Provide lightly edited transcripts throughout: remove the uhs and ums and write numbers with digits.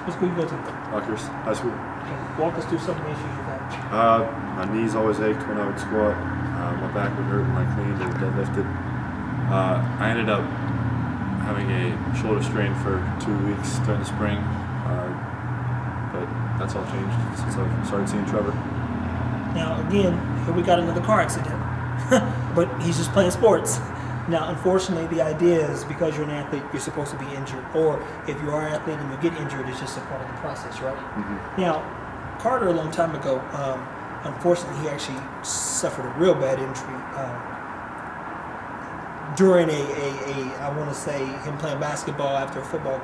What school you go to? Rockhurst High School. Okay. Walk us through some of the issues you've had. My knees always ached when I would squat. My back would hurt when I cleaned or deadlifted. I ended up having a shoulder strain for 2 weeks during the spring, but that's all changed since I started seeing Trevor. Now, again, here we got another car accident, but he's just playing sports. Now, unfortunately, the idea is because you're an athlete, you're supposed to be injured, or if you are an athlete and you get injured, it's just a part of the process, right? Mm-hmm. Now, Carter, a long time ago, unfortunately, he actually suffered a real bad injury during I want to say, him playing basketball after a football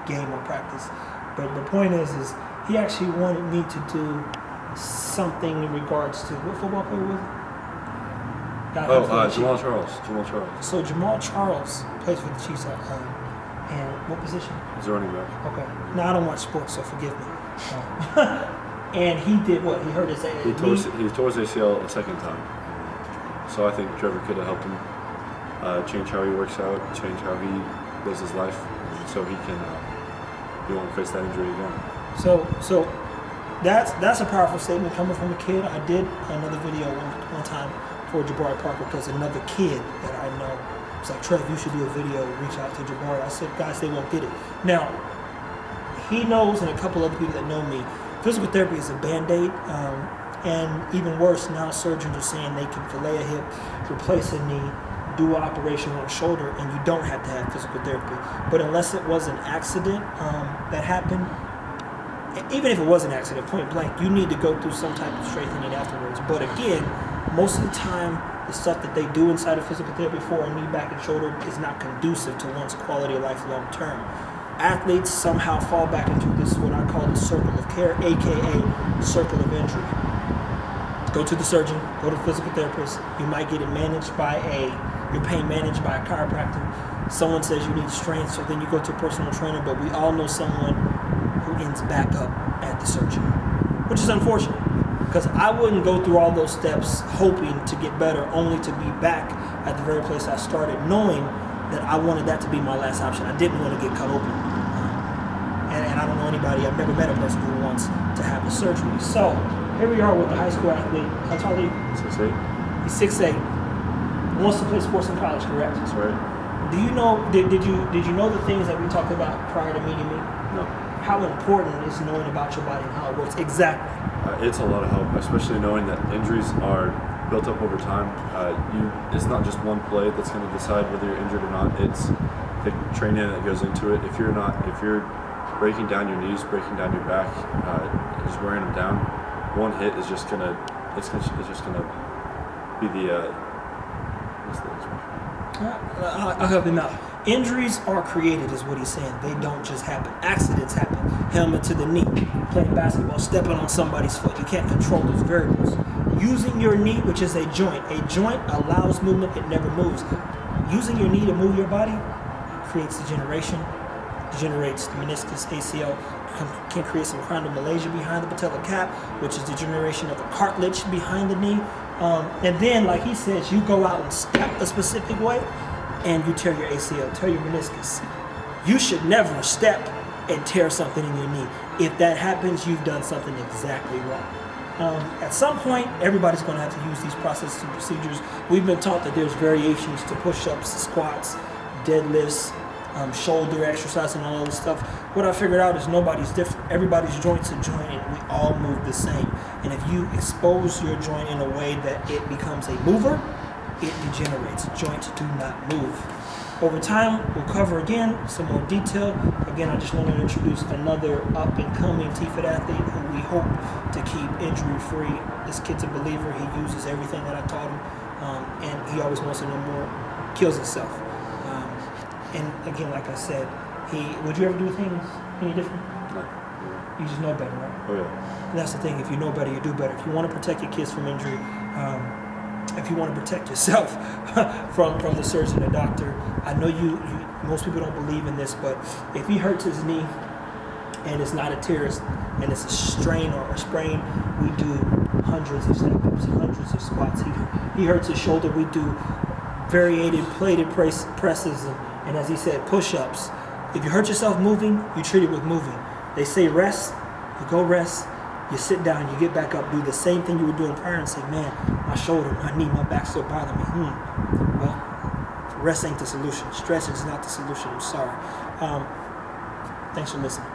game or practice. But the point is he actually wanted me to do something in regards to what football player was it? Jamal Charles. So Jamal Charles plays for the Chiefs. And what position? He's a running back. Okay. Now I don't watch sports, so forgive me. And he did what? He hurt his ACL. He tore his ACL a second time. So I think Trevor could have helped him change how he works out, change how he lives his life, so he won't face that injury again. So that's a powerful statement coming from a kid. I did another video one time for Jabari Parker because another kid that I know was like, Trev, you should do a video, reach out to Jabari. I said, guys, they won't get it. Now, he knows, and a couple other people that know me, physical therapy is a Band-Aid, and even worse, now surgeons are saying they can fillet a hip, replace a knee, do an operation on a shoulder, and you don't have to have physical therapy. But unless it was an accident that happened, even if it was an accident, point blank, you need to go through some type of strengthening afterwards. But again, most of the time, the stuff that they do inside of physical therapy for a knee, back, and shoulder is not conducive to one's quality of life long term. Athletes somehow fall back into this, what I call the circle of care, aka circle of injury. Go to the surgeon, go to the physical therapist. You might get it managed by your pain managed by a chiropractor. Someone says you need strength, so then you go to a personal trainer, but we all know someone who ends back up at the surgeon, which is unfortunate. Because I wouldn't go through all those steps hoping to get better, only to be back at the very place I started, knowing that I wanted that to be my last option. I didn't want to get cut open. And I don't know anybody, I've never met a person who wants to have a surgery. So, here we are with the high school athlete. How tall are you? 6'8". He's 6'8". Wants to play sports in college, correct? That's right. Do you know, did you know the things that we talked about prior to meeting me? No. How important is knowing about your body and how it works? Exactly. It's a lot of help, especially knowing that injuries are built up over time. It's not just one play that's going to decide whether you're injured or not. It's the training that goes into it. If you're breaking down your knees, breaking down your back, just wearing them down, one hit is just gonna be the what's the expression? I'll help him out. Injuries are created, is what he's saying. They don't just happen. Accidents happen. Helmet to the knee, playing basketball, stepping on somebody's foot. You can't control those variables. Using your knee, which is a joint allows movement, it never moves. Using your knee to move your body creates degeneration, degenerates the meniscus, ACL, can create some chondromalacia behind the patella cap, which is degeneration of the cartilage behind the knee. And then, like he says, you go out and step a specific way, and you tear your ACL, tear your meniscus. You should never step and tear something in your knee. If that happens, you've done something exactly wrong. At some point, everybody's going to have to use these processes and procedures. We've been taught that there's variations to push-ups, squats, deadlifts, shoulder exercise, and all this stuff. What I figured out is nobody's different. Everybody's joint's a joint, and we all move the same. And if you expose your joint in a way that it becomes a mover, it degenerates. Joints do not move. Over time, we'll cover again some more detail. Again, I just want to introduce another up-and-coming TFIT athlete who we hope to keep injury-free. This kid's a believer. He uses everything that I taught him, and he always wants to know more. Kills himself. And again, like I said, would you ever do things any different? No. You just know better, right? Oh yeah. And that's the thing. If you know better, you do better. If you want to protect your kids from injury, if you want to protect yourself from the surgeon or doctor, I know most people don't believe in this, but if he hurts his knee and it's not a tear and it's a strain or a sprain, we do hundreds of step-ups, hundreds of squats. He hurts his shoulder, we do variated plated presses and as he said, push-ups. If you hurt yourself moving, you treat it with moving. They say rest, you go rest, you sit down, you get back up, do the same thing you were doing prior and say, man, my shoulder, my knee, my back still bother me. Well, rest ain't the solution. Stress is not the solution. I'm sorry. Thanks for listening.